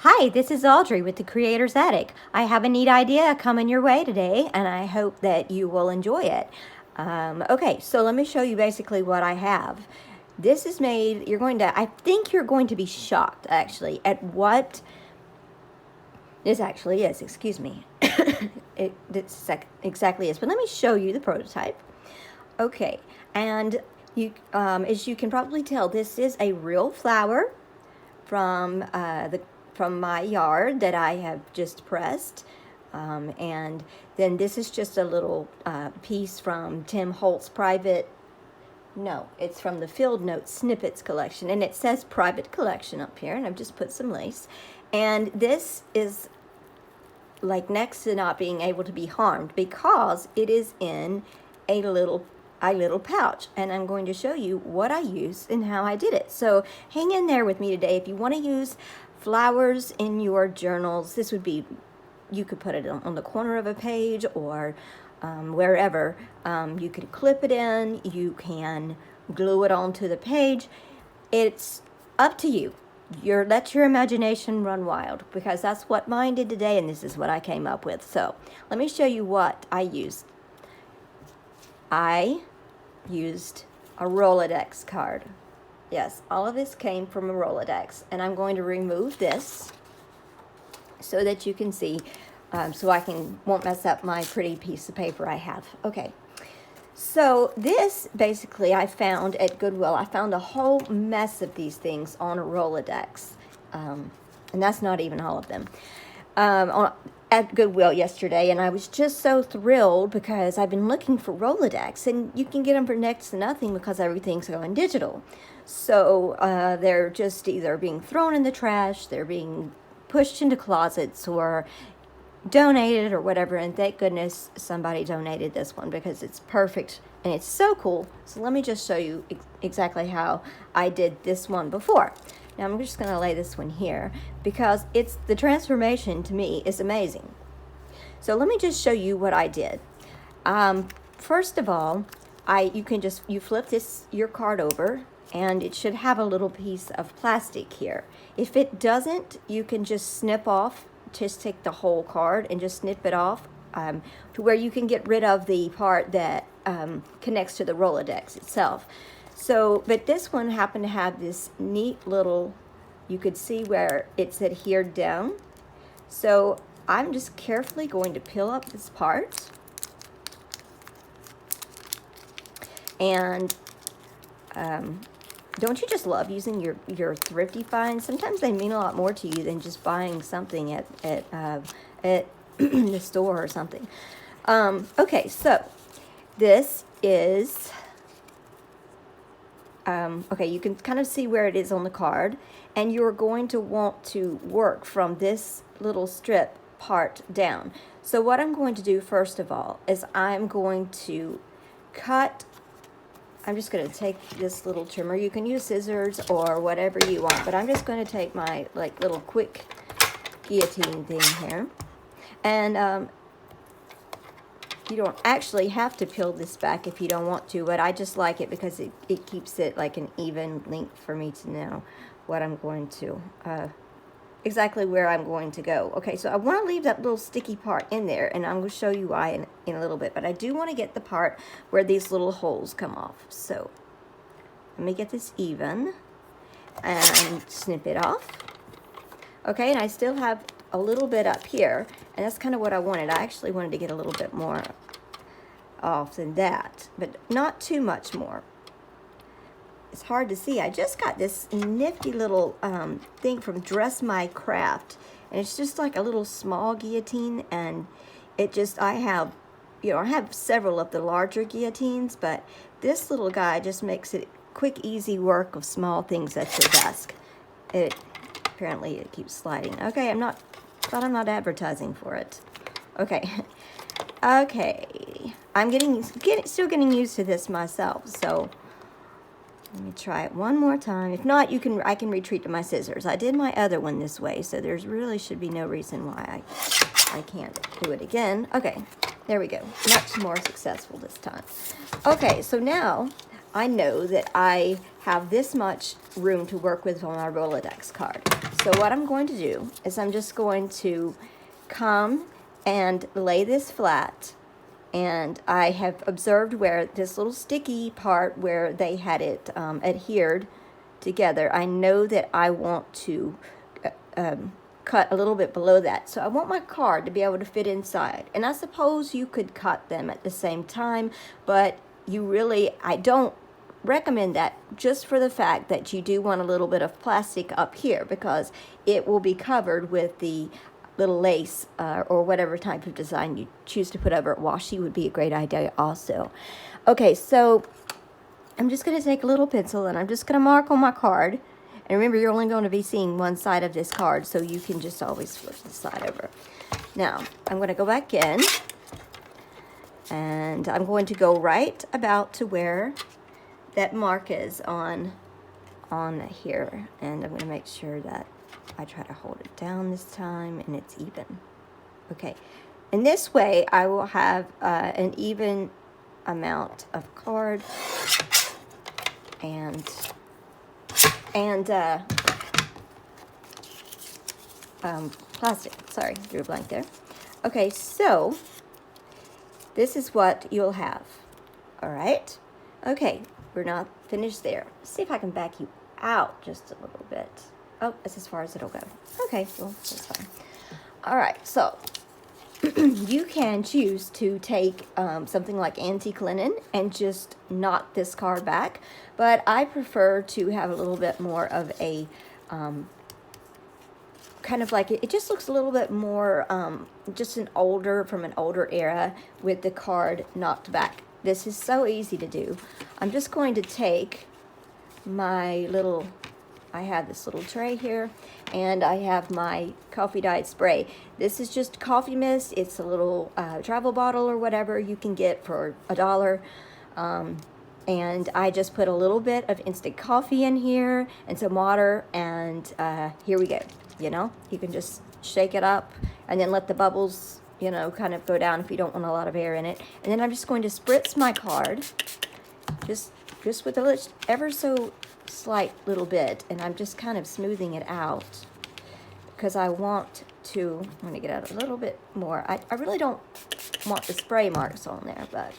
Hi, this is Audrey with the Creator's Attic. I have a neat idea coming your way today, and I hope that you will enjoy it. Okay, so let me show you basically what I have. This is made, I think you're going to be shocked, actually, at what this actually is. Excuse me. This exactly is. But let me show you the prototype. Okay, and as you can probably tell, this is a real flower from my yard that I have just pressed. And then this is just a little piece from Tim Holt's it's from the Field Notes Snippets collection, and it says private collection up here, and I've just put some lace. And this is like next to not being able to be harmed because it is in a little pouch, and I'm going to show you what I used and how I did it. So hang in there with me today. If you want to use flowers in your journals, this would be, you could put it on the corner of a page or wherever. You could clip it in, you can glue it onto the page. It's up to you. Let your imagination run wild, because that's what mine did today, and this is what I came up with. So let me show you what I used. I used a Rolodex card. Yes, all of this came from a Rolodex, and I'm going to remove this so that you can see, so I won't mess up my pretty piece of paper I have. Okay, so this basically I found at Goodwill. I found a whole mess of these things on a Rolodex, and that's not even all of them. At Goodwill yesterday, and I was just so thrilled because I've been looking for Rolodex, and you can get them for next to nothing because everything's going digital. So they're just either being thrown in the trash, they're being pushed into closets, or donated or whatever. And thank goodness somebody donated this one because it's perfect and it's so cool. So let me just show you exactly how I did this one before. Now I'm just going to lay this one here because the transformation to me is amazing. So let me just show you what I did. First of all, you flip your card over, and it should have a little piece of plastic here. If it doesn't, you can just just take the whole card and just snip it off to where you can get rid of the part that connects to the Rolodex itself. So, but this one happened to have this neat little, you could see where it's adhered down. So I'm just carefully going to peel up this part. And don't you just love using your thrifty finds? Sometimes they mean a lot more to you than just buying something at the store or something. Okay, so this is... okay, you can kind of see where it is on the card, and you're going to want to work from this little strip part down. So what I'm going to do first of all is I'm going to cut. I'm just going to take this little trimmer. You can use scissors or whatever you want, but I'm just going to take my little quick guillotine thing here, and you don't actually have to peel this back if you don't want to, but I just like it because it keeps it like an even length for me to know what I'm going to, exactly where I'm going to go. Okay, so I want to leave that little sticky part in there, and I'm going to show you why in a little bit, but I do want to get the part where these little holes come off. So let me get this even and snip it off. Okay, and I still have a little bit up here, and that's kind of what I wanted. I actually wanted to get a little bit more off than that, but not too much more. It's hard to see. I just got this nifty little thing from Dress My Craft, and it's just like a little small guillotine, and I have several of the larger guillotines, but this little guy just makes it quick, easy work of small things at your desk. Apparently it keeps sliding. Okay, I'm not advertising for it. Okay. Okay. I'm still getting used to this myself. So let me try it one more time. If not, I can retreat to my scissors. I did my other one this way, so there's really should be no reason why I can't do it again. Okay. There we go. Much more successful this time. Okay, so now I know that I have this much room to work with on my Rolodex card. So what I'm going to do is I'm just going to come and lay this flat, and I have observed where this little sticky part where they had it adhered together. I know that I want to cut a little bit below that. So I want my card to be able to fit inside. And I suppose you could cut them at the same time, but I don't recommend that, just for the fact that you do want a little bit of plastic up here, because it will be covered with the little lace or whatever type of design you choose to put over it. Washi would be a great idea also. Okay, so I'm just going to take a little pencil and I'm just going to mark on my card. And remember, you're only going to be seeing one side of this card, so you can just always flip the side over. Now, I'm going to go back in, and I'm going to go right about to where that mark is on here. And I'm going to make sure that I try to hold it down this time and it's even. Okay, and this way I will have an even amount of card and plastic. Sorry, drew a blank there. Okay, so this is what you'll have. All right. Okay, we're not finished there. Let's see if I can back you out just a little bit. Oh, that's as far as it'll go. Okay, well, that's fine. All right, so you can choose to take something like antique linen and just knot this card back, but I prefer to have a little bit more of a kind of like, it just looks a little bit more just from an older era with the card knocked back. This is so easy to do. I'm just going to take my little, I have this little tray here, and I have my coffee dyed spray. This is just coffee mist. It's a little travel bottle or whatever you can get for $1. And I just put a little bit of instant coffee in here and some water, and here we go. You know, you can just shake it up and then let the bubbles, you know, kind of go down if you don't want a lot of air in it. And then I'm just going to spritz my card just with a ever so slight little bit, and I'm just kind of smoothing it out because I want to, I'm going to get out a little bit more. I really don't want the spray marks on there, but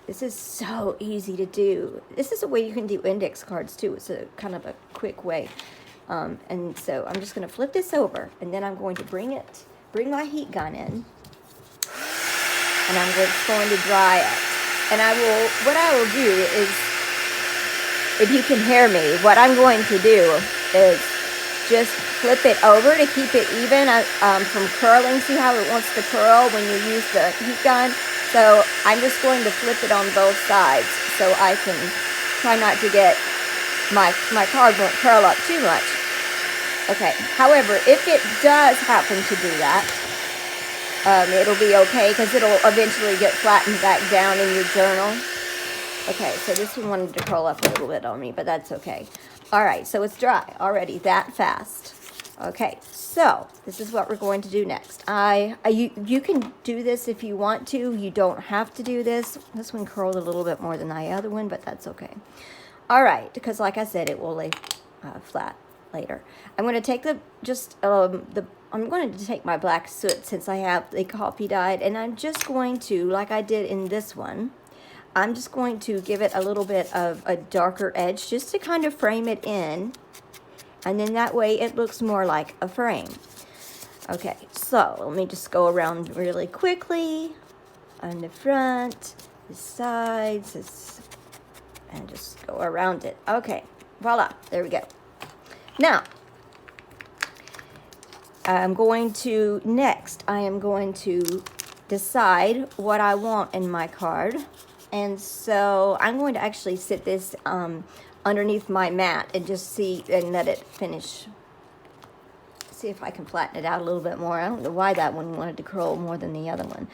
this is so easy to do. This is a way you can do index cards too. It's a kind of a quick way. And so I'm just going to flip this over, and then I'm going to bring my heat gun in, and I'm just going to dry it. And what I will do is, if you can hear me, what I'm going to do is just flip it over to keep it even from curling. See how it wants to curl when you use the heat gun? So I'm just going to flip it on both sides so I can try not to get, my card won't curl up too much. Okay, however, if it does happen to do that, it'll be okay because it'll eventually get flattened back down in your journal. Okay, so this one wanted to curl up a little bit on me, but that's okay. All right, so it's dry already that fast. Okay, so this is what we're going to do next. You can do this if you want to. You don't have to do this. This one curled a little bit more than the other one, but that's okay. All right, because like I said, it will lay flat later. I'm going to take I'm going to take my black soot since I have the coffee dyed, and I'm just going to, like I did in this one, I'm just going to give it a little bit of a darker edge just to kind of frame it in, and then that way it looks more like a frame. Okay, so let me just go around really quickly on the front, the sides, and just go around it. Okay, voila, there we go. Now, I am going to decide what I want in my card. And so I'm going to actually sit this underneath my mat and just see and let it finish. See if I can flatten it out a little bit more. I don't know why that one wanted to curl more than the other one.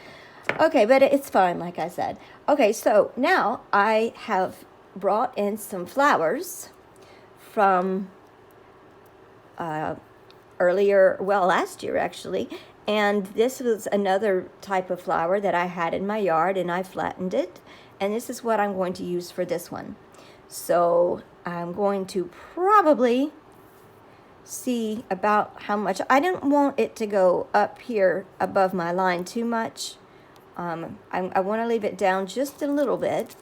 Okay, but it's fine, like I said. Okay, so now I have brought in some flowers from last year actually, and this was another type of flower that I had in my yard, and I flattened it, and this is what I'm going to use for this one. So I'm going to probably see about how much. I don't want it to go up here above my line too much. I want to leave it down just a little bit,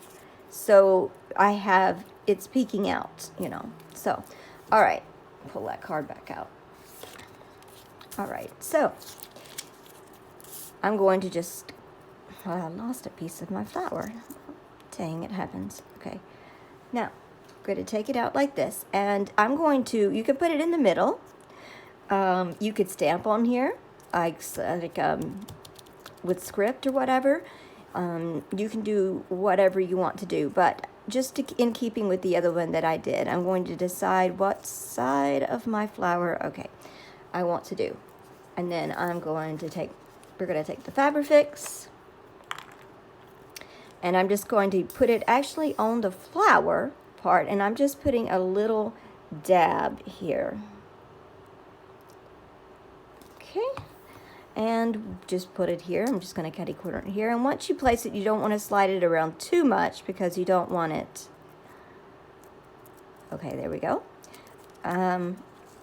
so it's peeking out, you know. So, all right, pull that card back out. All right, so I'm going to just, well, I lost a piece of my flower. Dang, it happens. Okay, now I'm going to take it out like this, and I'm going to, you can put it in the middle. You could stamp on here, like with script or whatever. You can do whatever you want to do, but just in keeping with the other one that I did, I'm going to decide what side of my flower, okay, I want to do. And then we're going to take the Fabrifix, and I'm just going to put it actually on the flower part, and I'm just putting a little dab here. Okay, and just put it here. I'm just going to catty corner it here, and once you place it, you don't want to slide it around too much because you don't want it. Okay, there we go.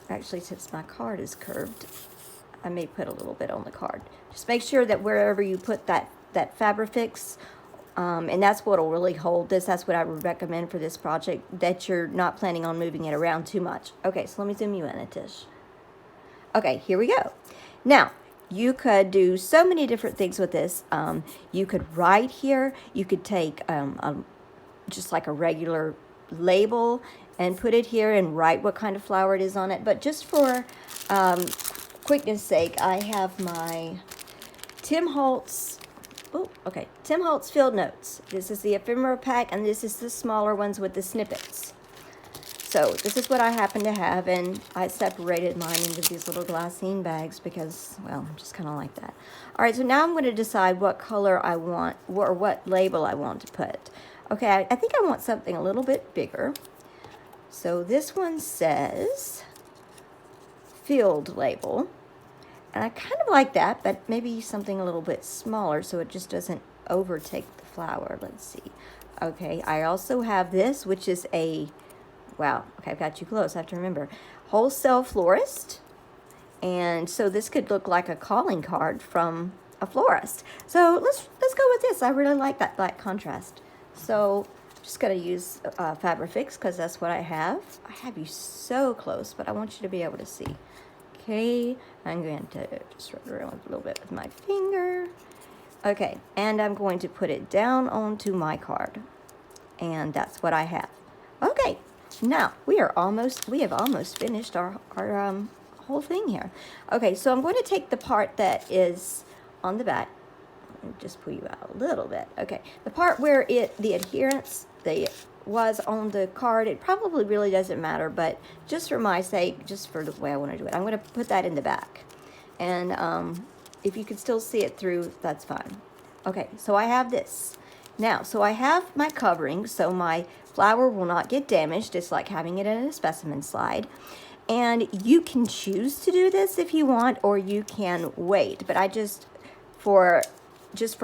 Actually, since my card is curved, I may put a little bit on the card. Just make sure that wherever you put that Fabrifix, and that's what will really hold this. That's what I would recommend for this project, that you're not planning on moving it around too much. Okay, so let me zoom you in, Tish. Okay, here we go. Now, you could do so many different things with this. You could write here. You could take just like a regular label and put it here and write what kind of flower it is on it. But just for quickness sake, I have my Tim Holtz Field Notes. This is the ephemera pack, and this is the smaller ones with the snippets. So this is what I happen to have, and I separated mine into these little glassine bags because, well, I'm just kind of like that. All right, so now I'm going to decide what color I want, or what label I want to put. Okay, I think I want something a little bit bigger. So this one says field label, and I kind of like that, but maybe something a little bit smaller so it just doesn't overtake the flower. Let's see. Okay, I also have this, which is a, wow, okay, I've got you close, I have to remember, wholesale florist. And so this could look like a calling card from a florist. So let's go with this. I really like that black contrast. So I'm just going to use Fabrifix because that's what I have. I have you so close, but I want you to be able to see. Okay, I'm going to just rub it around a little bit with my finger. Okay, and I'm going to put it down onto my card. And that's what I have. Okay, now we have almost finished our whole thing here. Okay, so I'm going to take the part that is on the back. Let me just pull you out a little bit. Okay, the part where the adherence was on the card, it probably really doesn't matter, but just for my sake, just for the way I want to do it, I'm going to put that in the back. And if you can still see it through, that's fine. Okay, so I have this. Now, so I have my covering, so my flower will not get damaged. It's like having it in a specimen slide. And you can choose to do this if you want, or you can wait. But I just for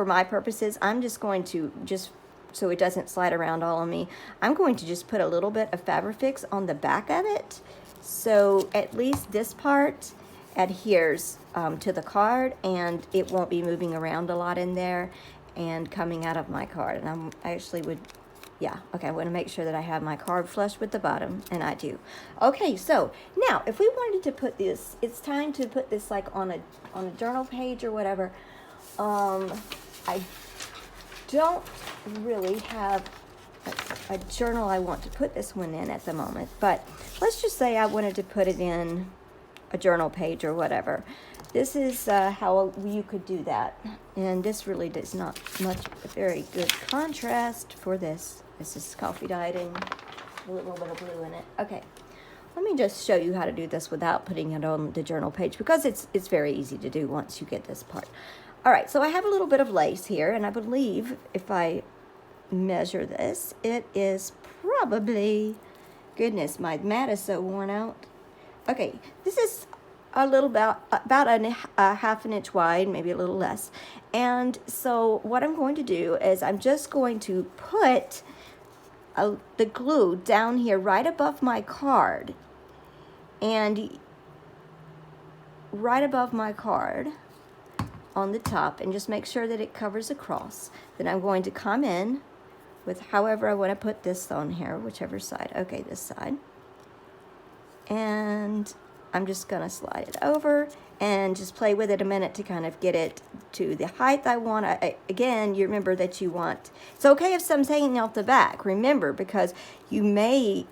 my purposes, I'm just going to, just so it doesn't slide around all on me, I'm going to just put a little bit of Fabrifix on the back of it. So at least this part adheres to the card, and it won't be moving around a lot in there and coming out of my card. And I want to make sure that I have my card flush with the bottom, and I do. Okay, so now if we wanted to put this, it's time to put this like on a journal page or whatever. I don't really have a journal I want to put this one in at the moment, but let's just say I wanted to put it in a journal page or whatever. This is how you could do that, and this really does not a very good contrast for this. This is coffee dyed and a little bit of blue in it. Okay, let me just show you how to do this without putting it on the journal page, because it's very easy to do once you get this part. All right, so I have a little bit of lace here, and I believe if I measure this, it is probably, goodness, my mat is so worn out. Okay, this is a little about a half an inch wide, maybe a little less. And so what I'm going to do is I'm just going to put the glue down here right above my card, and right above my card on the top, and just make sure that it covers across. Then I'm going to come in with however I want to put this on here, whichever side. Okay, this side. And I'm just going to slide it over and just play with it a minute to kind of get it to the height I want. Again, you remember that you want, it's okay if some's hanging off the back, remember, because you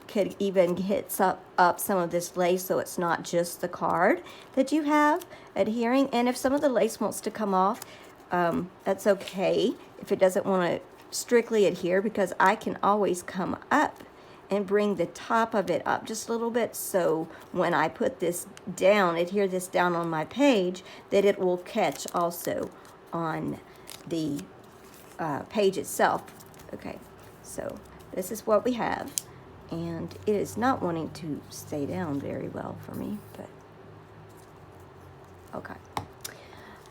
could even hit up some of this lace so it's not just the card that you have adhering. And if some of the lace wants to come off, that's okay if it doesn't want to strictly adhere, because I can always come up and bring the top of it up just a little bit, so when I put this down, adhere this down on my page, that it will catch also on the page itself. Okay, so this is what we have, and it is not wanting to stay down very well for me, but okay.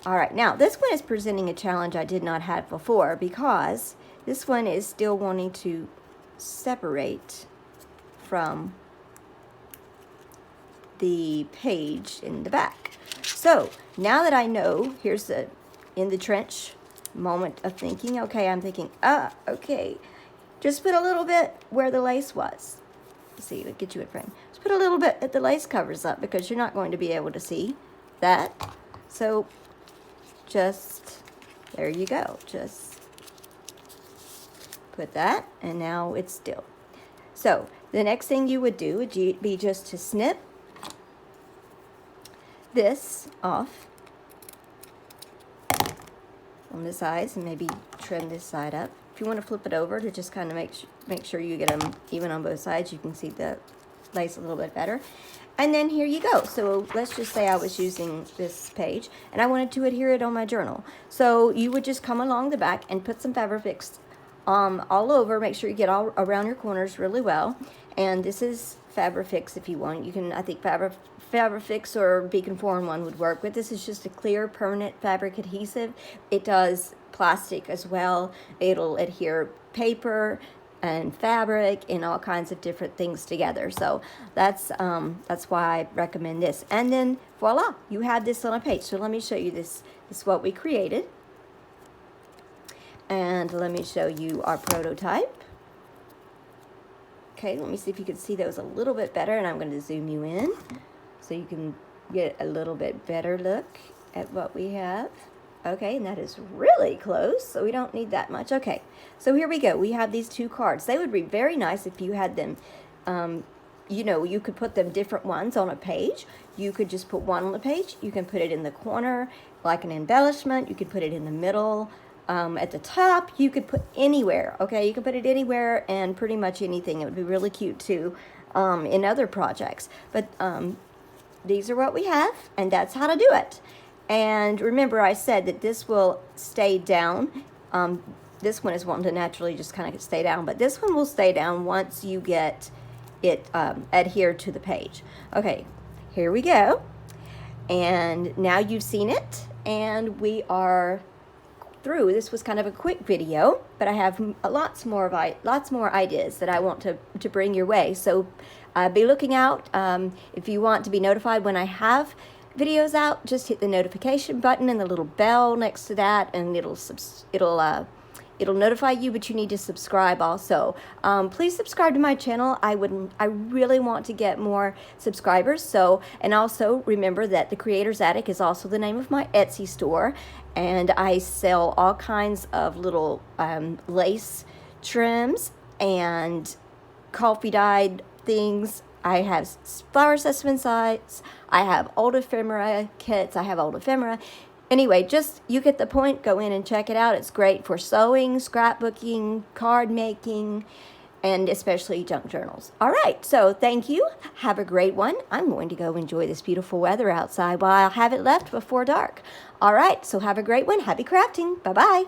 All right, now this one is presenting a challenge I did not have before, because this one is still wanting to separate from the page in the back. So now that I know, here's the in the trench moment of thinking. Okay, I'm thinking, okay, just put a little bit where the lace was. Let's see, it'll get you in frame. Just put a little bit that the lace covers up, because you're not going to be able to see that. So just, there you go. Just put that, and now it's still. So the next thing you would do would be just to snip this off on the sides, and maybe trim this side up. If you want to flip it over to just kind of make sure you get them even on both sides, you can see the lace a little bit better. And then here you go. So let's just say I was using this page and I wanted to adhere it on my journal. So you would just come along the back and put some Fabrifix all over. Make sure you get all around your corners really well. And this is Fabrifix if you want. You can, I think Fabrifix or Beacon 4-in-1 would work, but this is just a clear permanent fabric adhesive. It does plastic as well. It'll adhere paper and fabric and all kinds of different things together. So that's why I recommend this. And then voila, you have this on a page. So let me show you this. This is what we created. And let me show you our prototype. Okay, let me see if you can see those a little bit better, and I'm going to zoom you in so you can get a little bit better look at what we have. Okay, and that is really close, so we don't need that much. Okay, so here we go. We have these two cards. They would be very nice if you had them, you know, you could put them different ones on a page. You could just put one on the page. You can put it in the corner like an embellishment. You could put it in the middle. At the top, you could put anywhere, okay? You can put it anywhere and pretty much anything. It would be really cute too in other projects. But these are what we have, and that's how to do it. And remember, I said that this will stay down. This one is wanting to naturally just kind of stay down, but this one will stay down once you get it adhered to the page. Okay, here we go. And now you've seen it, and we are through. This was kind of a quick video, but I have lots more ideas that I want to bring your way. So be looking out. If you want to be notified when I have videos out, just hit the notification button and the little bell next to that, and it'll notify you, but you need to subscribe also. Please subscribe to my channel. I really want to get more subscribers. So, and also remember that the Creator's Attic is also the name of my Etsy store, and I sell all kinds of little lace trims and coffee dyed things. I have flower specimen sites. I have old ephemera kits. I have old ephemera. Anyway, just, you get the point. Go in and check it out. It's great for sewing, scrapbooking, card making, and especially junk journals. All right, so thank you. Have a great one. I'm going to go enjoy this beautiful weather outside while I have it left before dark. All right, so have a great one. Happy crafting. Bye-bye.